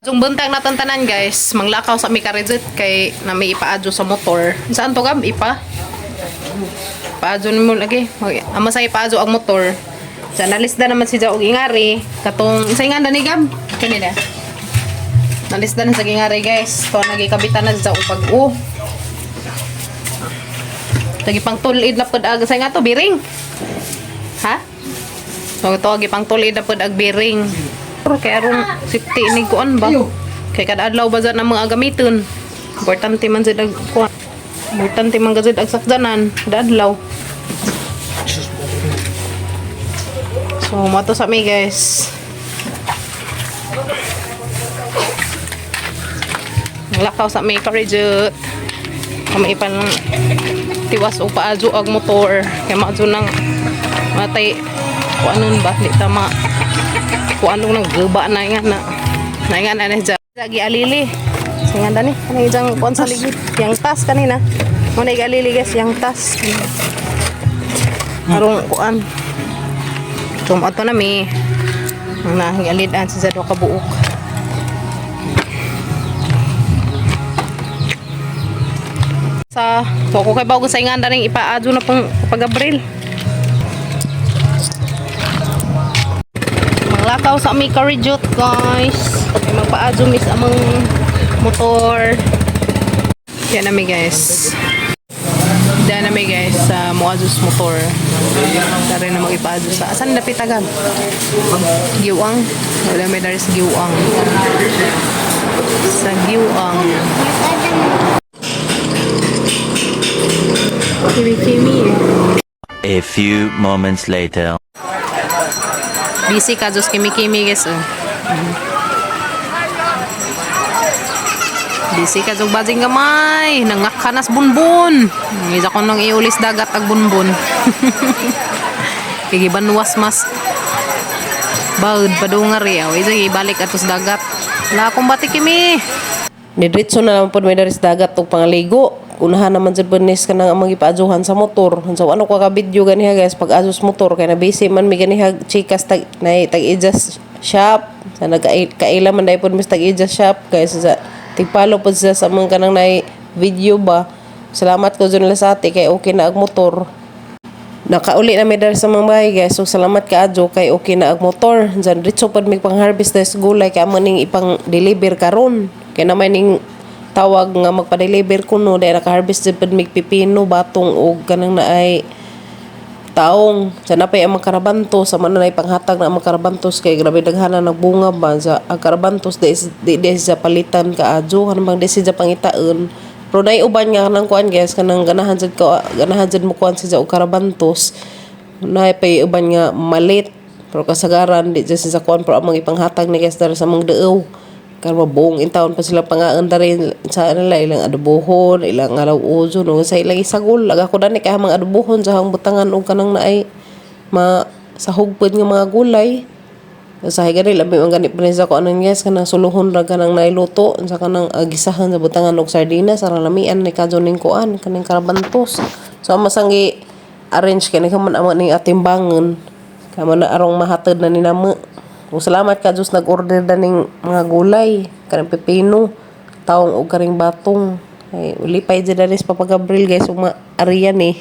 Yung buntag natin tanan guys, manglakaw sa may karizit kay na may ipaadyo sa motor. Saan to gab? Paadyo mo lagi. Ama sa ipaadyo ang motor. Sa nalisda naman si Jaog Ingari. Katong isa nga ni gab. Kanila. Nalisda na sa Ingari guys. To nagikabitan na sa upag lagi pang tulid na pud ag sa nga to biring. Ha? So ito agi pang tulid na pud ag biring. Kaya aron safety ni kuan ba? Kay kada adlaw ba na mga gamiton. Importante man jud ag kuan. Importante man gazid ag sakdanan kada adlaw. So mato sa mi guys. Lakaw sa mi karijut. Kami ipan tiwas o paadyo ag motor. Kaya maadyo nang matay kuanon ba? Di tama. Kung anong nagguba na nga na dyan. Lagi alili. So nga dani. Ano yung dyan kuan sa ligid. Yang tas kanina. Muna yung alili guys. Yang tas. Harong kuan. So ato na mi. Ang nahing alidan sa zadwa kabuok. So kung kay bago sa ingan na rin ipaadyo na pong pag-Abril. Lakaw sa aming karijut guys. May magpaadyo mis among motor. Yan na mi guys. Yan na mi guys sa Moazus motor. Dari na mag-ipaadyo sa asan na pitagan? Giwang. Wala may dari sa Giwang. Sa Giwang. Kimi. A few moments later. Busy ka Diyos kimi-kimi guys. Busy ka Diyos bajing gamay. Nangakanas bunbun. Isa ko nang iulis dagat ag bunbun. Kigiban was mas. Baud padungar yaw. Isa ibalik atos dagat. La akong bati kimi. Diretso na naman po may daris dagat o pangaligo. Unahan naman dyan benis ka nang amang ipaadyohan sa motor. So ano ko ka-video ganiha guys pag asos motor kaya na busy man may ganiha chikas tag-i-just shop. Sa nagkaila man dahil po mis tag-i-just shop kaya sa tigpalo po sa mga kanang na video ba. Salamat ko dyan nila sa ati kaya okay na ag motor. Nakauli na may dahil sa mga bahay guys. So salamat ka adyo kaya okay na ag motor. Dyan ritso pa may pang-harvest na gulay kaya maning ipang-deliver karon. Kaya naman ning tawag nga magpa-deliver kuno dahil naka-harvest din pad mig pipino batong og kanang naay taong sa napay ang makarabantos sa man na panghatag na ang makarabantos kay grabe daghanan nagbunga ba sa karabantos di sa palitan ka adyo kanang di sa pangitaon pero nay uban nga kanang kuan guys kanang ganahan jud mo kuan sa og karabantos nay pay uban nga malit pero kasagaran di sa kuan pero amang ipanghatag ni guys sa mga deew karma buong intawon pa sila pangaanda rin sa nila ilang adobohon ilang araw uzo no sa ilang isagol laga ko dani kay mga adobohon sa hang butangan og kanang naay sa hugpod nga mga gulay sa higari labi ang ganit pa sa ko anong yes kanang suluhon ra kanang nailuto sa kanang gisahan sa butangan og sardinas sa lamian ni kadyo ning kuan kaning karabantos so masangi arrange kani kaman amo ning atimbangon kaman na arong mahatod na ni namo. O salamat ka Diyos nag-order na ng mga gulay. Karang pepino, taong o karing batong. Ay, ulipay dyan na rin sa papag-Abril guys. Ariyan eh.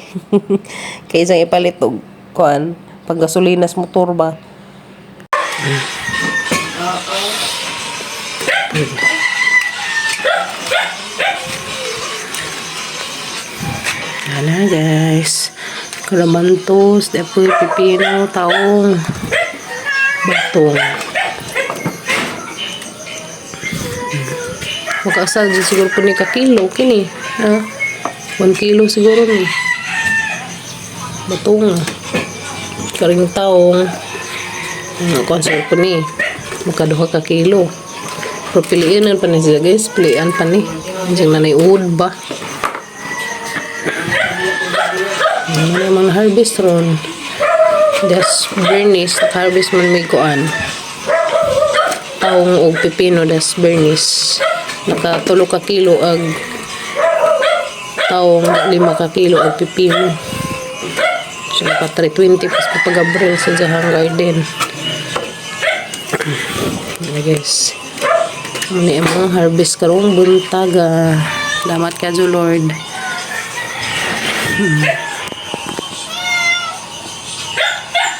Kaya isang ipalit o kuan. Pag gasolinas motor ba. Hala guys. Kalamantos, depoy, pepino, taong. Batong. Makaasal din siguro po ni kakilo. Kini. 1 kilo siguro ni. Batong. Karing taong. Konser po ni. Makaduha ka kilo. Pero piliinan pa ni siya guys. Pilian pa ni. Diyan na naiuod ba. Ano naman harvest ron. Das bernis harvest man may kuan taong og pipino das bernis naka 3 ka kilo ag taong 5 ka kilo ag pipino so naka 320 pas pag-Abril sa jahang garden guys Muli ang harvest karong buntag. Salamat ka, Lord.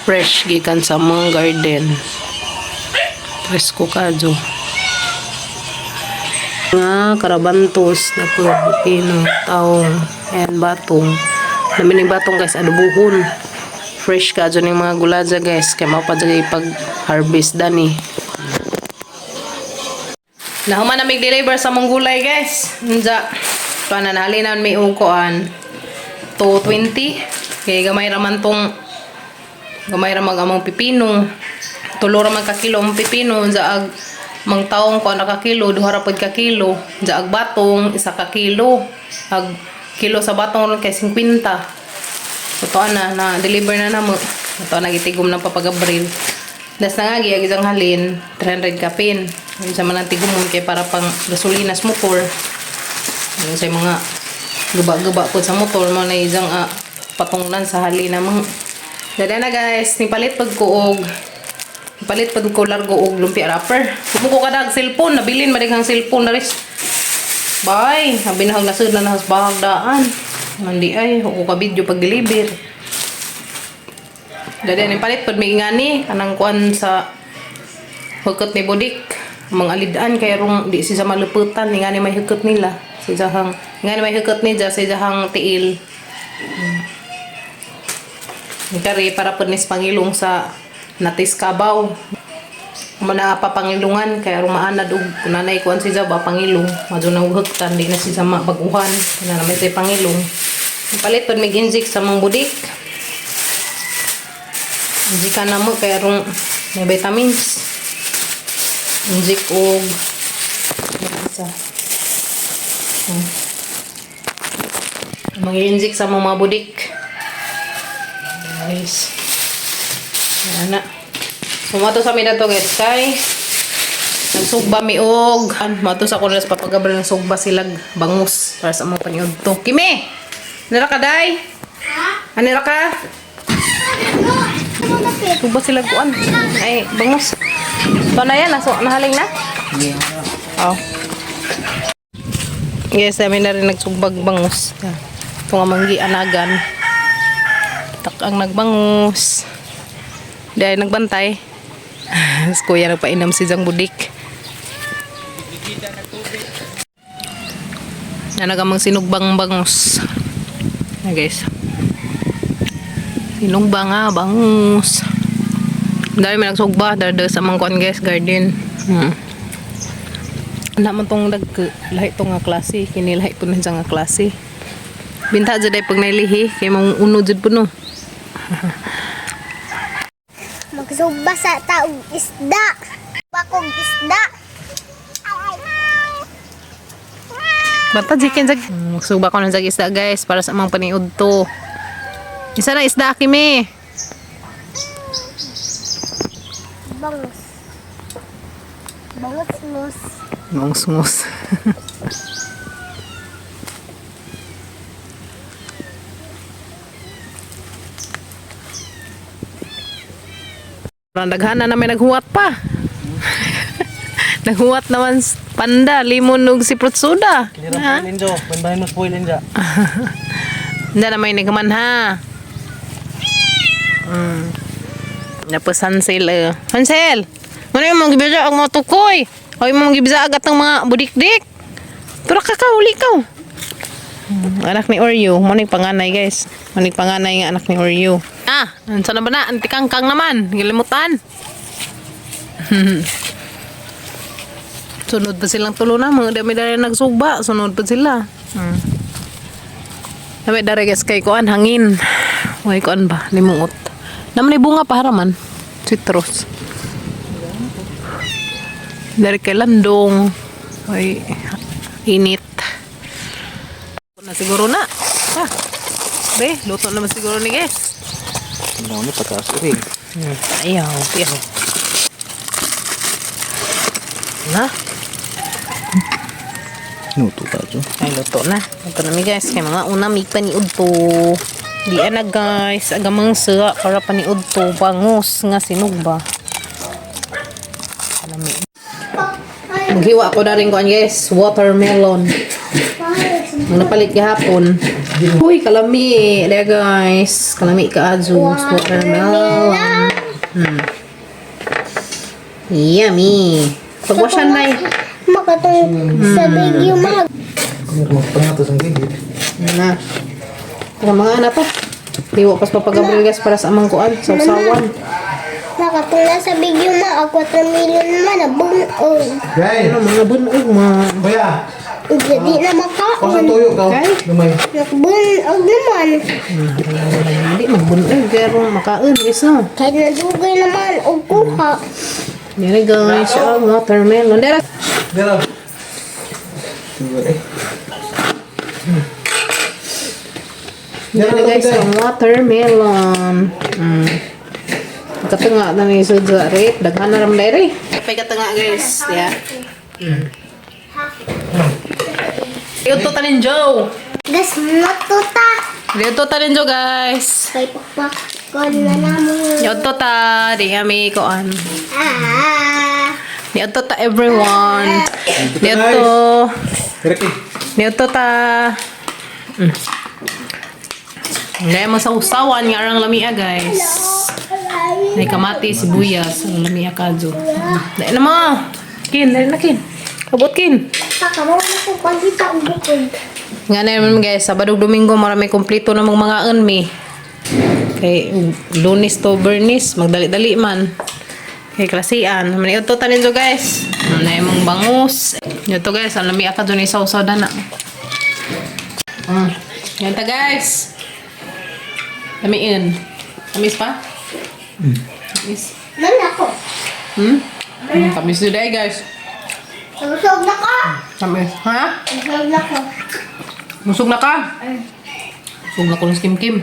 Fresh gikan sa mga garden. Presko ka, Jo. Nga karabantos na po pino taong and batong. Namin batong guys adubuhon. Fresh ka Jo ning mga gulaja guys kay mao pa jud pag harvest dani. Nahuman na mig-deliver sa mong gulay guys. Unsa? Kana nahalinan mi og kuan 220. Kay gamay ra man tong gamay ra mag among pipino. Tulo ra man ka kilo ang pipino unsa ag mang taong ko na ka kilo, duha ra pod ka kilo. Unsa ag batong isa ka kilo. Ag kilo sa batong ron kay 50. Ito na deliver na namo. Ito na gitigom ng papagabril. Das na nga giyag isang halin 300 kapin. Sa man ang tigumon kay para pang gasolina sa motor. Yung sa mga guba-guba po sa motor mo na isang patunglan sa halin namang. Dada na guys, nipalit pag kuog. Nipalit pag ko largo og lumpia wrapper. Kumuko ka dag cellphone, nabilin madighang cellphone na ris. Bye, sabi na hang nasud na nahas bahag daan. Mandi ay, ako ka video pag deliver. Dada nipalit pag may ingani kanang kuan sa hukot ni Budik. Mga alidaan kay rong di siya maluputan ingani may hukot nila. Sa jahang ingani may hukot ni sa jahang tiil. Kari para punis pangilong sa natis kabaw. Mana pa pangilungan kaya rumaanad og nanay kuan si Jaba pangilong. Madyo na hugtan di na si sama baguhan. Kana na may say pangilong. Palit pud mig injik sa mong Budik. Injik na mo kaya rong may vitamins. Injik og isa. Mag-injik sa mga Budik. Guys. Yan na. Sumato sa mina to guys kay nagsugba mi og mato sa kuno sa papagabra ng sugba silag bangus para sa mga paniod to. Kimi. Nira ka day? Ha? Anira ka? Sugba silag kuan. Ay bangus. To na yan nahaling na? Oh. Yes, kami na rin nagsugbag bangus. Ito nga manggi anagan. Tak ang nagbangus. Dahil nagbantay. Kuya nagpainam si Jang Budik. Nagamang sinugbang bangus. Na guys. Sinugbang bangus. Dahil may nagsugba. Dahil sa mga kuan guys garden. Naman tong lahi tong nga klase. Kinilahi po na nga klase. Binta dyan ay pag nailihi. Kaya mong uno dyan po no. Magsugba sa taong isda. Bakong isda. Bata jikin jag. Magsuba ko ng jag isda guys. Para sa mga paniud to. Isa na isda kimi. Bangus. Bangus-mus. Bangus-mus. Daghan na namin naghuwat pa. Naghuwat naman panda, limon ug siprit soda. Kira po linjo, bandahin mo spoil linja. Hindi na may nagaman ha. Napos Hansel. Hansel! Ano yung mga gibisa ang mga tukoy? O yung mga gibisa agat ng mga budikdik? Pero uli ka. Anak ni Oreo. Manig panganay guys. Manig panganay nga anak ni Oreo. Sana ba na? Antikangkang naman. Gilimutan. Sunod pa silang tulo na. Mga dami-dami nagsugba. Sunod pa sila. Dami-dami guys kay kuan. Hangin. Uy kuan ba? Limungot. Naman ni bunga pa haraman. Citrus. Dari kay landong. Uy. Init. Na siguro na. Be, luto naman siguro ni guys. Ano ni pataas rin. Ayaw. Na? Nuto ka dyan. Ay, luto na. Luto na mi guys. Kaya mga una may paniud to. Di na guys. Agamang sa para paniud to. Bangus nga sinugba. Naghiwa ko na rin ko guys, watermelon. Ang napalit kahapon. Uy, kalami. There guys. Kalami ka ajo. Watermelon. Yummy. Pagwasan na eh. Makatong sa bigyo mag. Magpangatos ang gigit. Na. Ito mga anak to. Hiwa pas papagabril guys para sa amang kuan. Sa usawan. Makatong nasa bigyo mag. 4 million man. Nabunog. Gay! Ano mga bunog mga. Kuya! Jadi na makaon. Pasang tuyo ka. Okay. Lumay. Nakbunog naman. Hindi magbunog. Pero makaon guys no. Kahit nadugay naman. O kuha. Dere guys. Ang watermelon. Dere. Dito. Tuyo eh. Dere guys. Ang watermelon. Katunga na ni Sudza rin. Daghan na ram dere. Kapay katunga guys. Yeah. Ito tanin Joe. Gas matuta. Ito tanin Joe guys. Kay pakpakon na namin. Ito ta. Di kami kuan. Ah. Ito ta everyone. Ito. Direk eh. Ito ta. Ngayon mo sa usawan nga arang lamia guys. May kamati, sibuyas, ang lamia kadyo. Dahil na mo. Kin, dahil na kin. Kabot kin. Kakaraw na ko pagkita ang bukod. Nga na naman guys, Sabado Domingo marami kumplito na mga unmi. Kay Lunes to Bernis, magdali-dali man. Kay klasian. Mani ito tanin jo guys. Na yung bangus. Ito guys, ang lamia kadyo ni sausaw dana. Yan ta guys. Lamiin. Tamis pa? Tamis. Nan ako. Tamis din eh guys. Busog na ka. Tamis. Ha? Busog na ko. Busog na ka? Busog na ko ng skim-kim.